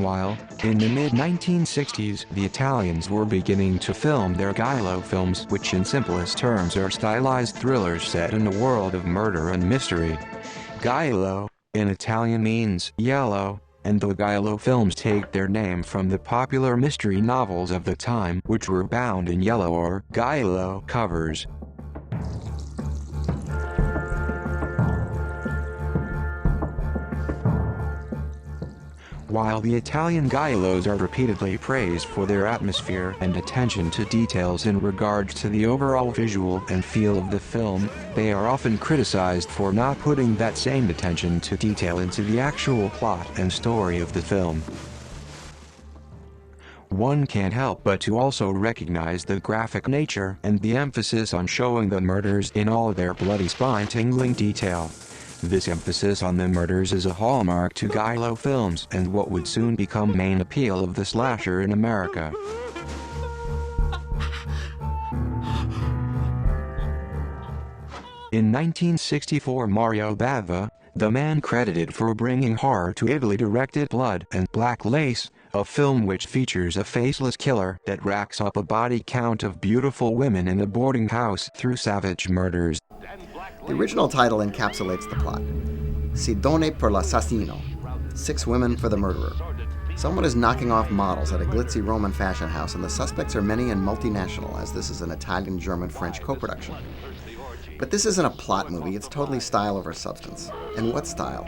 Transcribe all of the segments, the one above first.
Meanwhile, in the mid-1960s, the Italians were beginning to film their giallo films, which in simplest terms are stylized thrillers set in a world of murder and mystery. Giallo, in Italian, means yellow, and the giallo films take their name from the popular mystery novels of the time, which were bound in yellow or giallo covers. While the Italian giallos are repeatedly praised for their atmosphere and attention to details in regards to the overall visual and feel of the film, they are often criticized for not putting that same attention to detail into the actual plot and story of the film. One can't help but to also recognize the graphic nature and the emphasis on showing the murders in all their bloody spine-tingling detail. This emphasis on the murders is a hallmark to giallo films and what would soon become main appeal of the slasher in America. In 1964, Mario Bava, the man credited for bringing horror to Italy, directed Blood and Black Lace, a film which features a faceless killer that racks up a body count of beautiful women in a boarding house through savage murders. The original title encapsulates the plot. Si donne per l'assassino. 6 women for the murderer. Someone is knocking off models at a glitzy Roman fashion house, and the suspects are many and multinational, as this is an Italian, German, French co-production. But this isn't a plot movie, it's totally style over substance. And what style?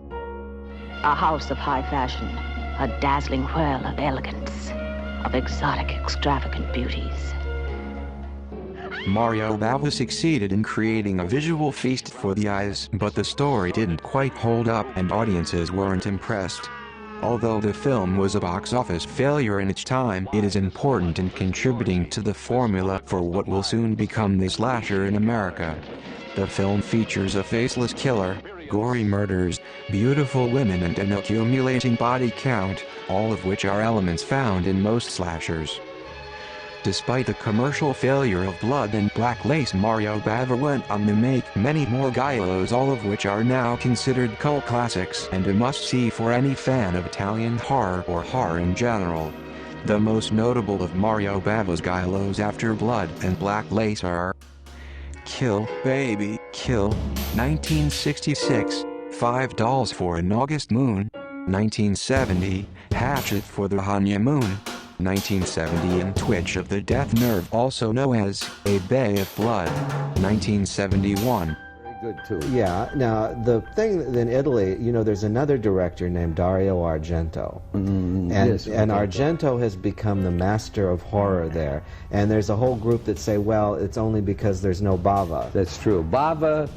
A house of high fashion, a dazzling whirl of elegance, of exotic, extravagant beauties. Mario Bava succeeded in creating a visual feast for the eyes, but the story didn't quite hold up and audiences weren't impressed. Although the film was a box office failure in its time, it is important in contributing to the formula for what will soon become the slasher in America. The film features a faceless killer, gory murders, beautiful women, and an accumulating body count, all of which are elements found in most slashers. Despite the commercial failure of Blood and Black Lace, Mario Bava went on to make many more giallos, all of which are now considered cult classics and a must-see for any fan of Italian horror or horror in general. The most notable of Mario Bava's giallos after Blood and Black Lace are Kill, Baby, Kill, 1966, Five Dolls for an August Moon, 1970, Hatchet for the Honeymoon, 1970, and Twitch of the Death Nerve, also known as A Bay of Blood, 1971. Very good too. Yeah, now the thing in Italy, you know, there's another director named Dario Argento. Yes, and Argento has become the master of horror there. And there's a whole group that say, well, it's only because there's no Bava. That's true. Bava,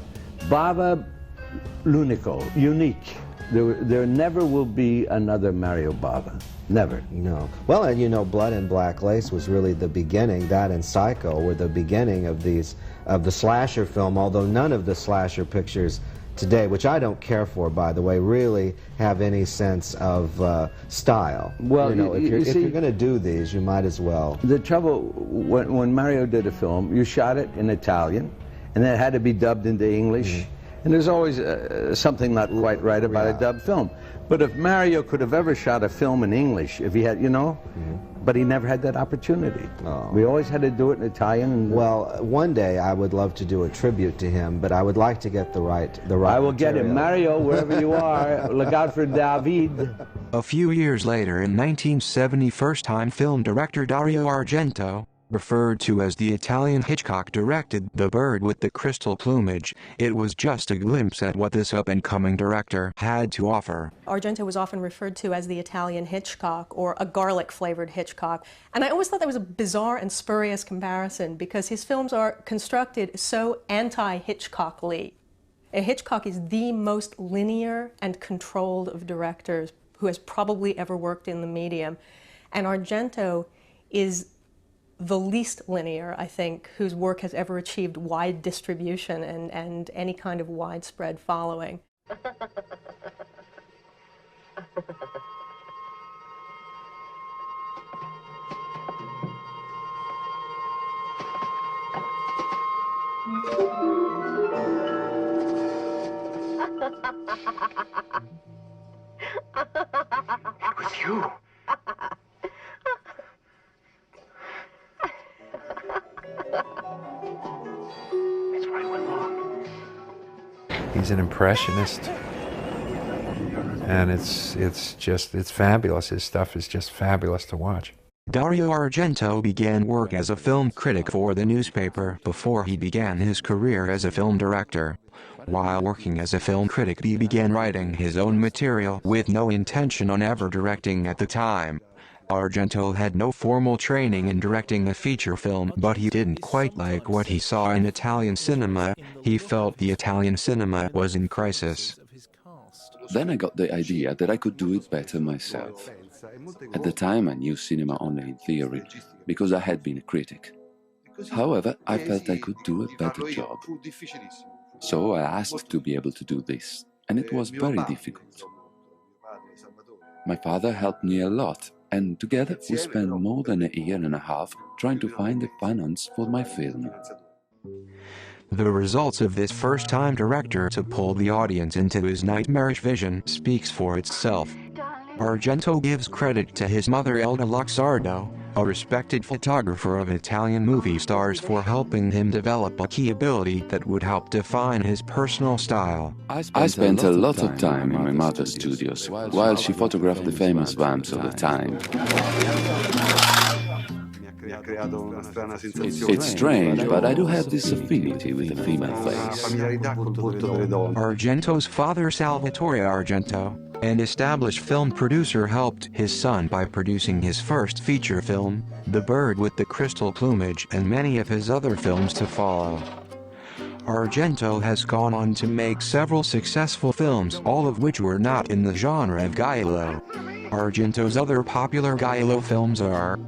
l'unico, unique. There never will be another Mario Bava. Never. No. Well, and you know, Blood and Black Lace was really the beginning. That and Psycho were the beginning of the slasher film, although none of the slasher pictures today, which I don't care for, by the way, really have any sense of style. Well, you know, if see, you're going to do these, you might as well. The trouble, when Mario did a film, you shot it in Italian, and then it had to be dubbed into English. And there's always something not quite right about a dubbed film. But if Mario could have ever shot a film in English, if he had, you know, but he never had that opportunity. Oh. We always had to do it in Italian. And well, one day I would love to do a tribute to him, but I would like to get the right I will material. get him. Mario, wherever you are, look out for David. A few years later, in 1970, first-time film director Dario Argento, referred to as the Italian Hitchcock, directed The Bird with the Crystal Plumage. It was just a glimpse at what this up-and-coming director had to offer. Argento was often referred to as the Italian Hitchcock, or a garlic-flavored Hitchcock. And I always thought that was a bizarre and spurious comparison because his films are constructed so anti-Hitchcockly. Hitchcock is the most linear and controlled of directors who has probably ever worked in the medium. And Argento is the least linear, I think, whose work has ever achieved wide distribution and any kind of widespread following. With you? He's an impressionist. And it's fabulous. His stuff is just fabulous to watch. Dario Argento began work as a film critic for the newspaper before he began his career as a film director. While working as a film critic, he began writing his own material with no intention on ever directing at the time. Argento had no formal training in directing a feature film, but he didn't quite like what he saw in Italian cinema. He felt the Italian cinema was in crisis. Then I got the idea that I could do it better myself. At the time I knew cinema only in theory, because I had been a critic. However, I felt I could do a better job. So I asked to be able to do this, and it was very difficult. My father helped me a lot, and together we spent more than a year and a half trying to find the finance for my film. The results of this first-time director to pull the audience into his nightmarish vision speaks for itself. Argento gives credit to his mother Elda Luxardo, a respected photographer of Italian movie stars, for helping him develop a key ability that would help define his personal style. I spent a lot of time in my mother's studios while she photographed the famous vamps of the time. It's strange, but I do have this affinity with the female face. Argento's father, Salvatore Argento, an established film producer, helped his son by producing his first feature film, The Bird with the Crystal Plumage, and many of his other films to follow. Argento has gone on to make several successful films, all of which were not in the genre of giallo. Argento's other popular giallo films are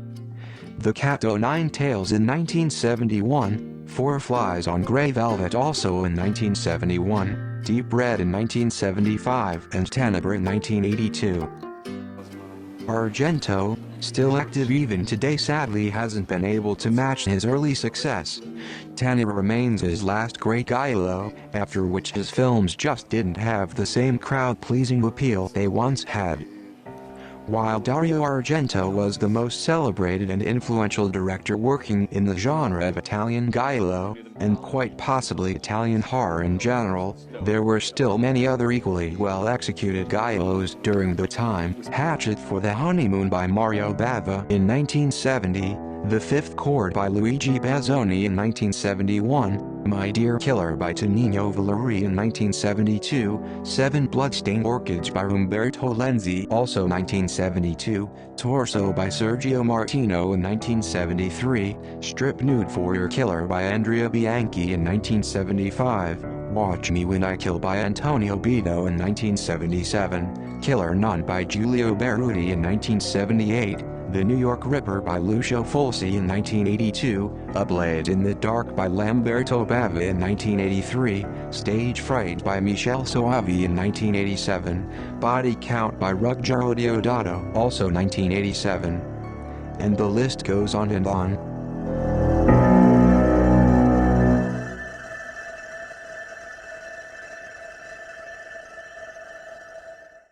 The Cat O' Nine Tails in 1971, Four Flies on Grey Velvet also in 1971, Deep Red in 1975, and Tenebrae in 1982. Argento, still active even today, sadly hasn't been able to match his early success. Tenebrae remains his last great giallo, after which his films just didn't have the same crowd-pleasing appeal they once had. While Dario Argento was the most celebrated and influential director working in the genre of Italian giallo, and quite possibly Italian horror in general, there were still many other equally well-executed giallos during the time. Hatchet for the Honeymoon by Mario Bava in 1970, The Fifth Chord by Luigi Bazzoni in 1971, My Dear Killer by Tonino Valeri in 1972, Seven Bloodstained Orchids by Umberto Lenzi also 1972, Torso by Sergio Martino in 1973, Strip Nude for Your Killer by Andrea Bianchi in 1975, Watch Me When I Kill by Antonio Beto in 1977, Killer Nun by Giulio Berruti in 1978, The New York Ripper by Lucio Fulci in 1982, A Blade in the Dark by Lamberto Bava in 1983, Stage Fright by Michele Soavi in 1987, Body Count by Ruggero Deodato also 1987. And the list goes on and on.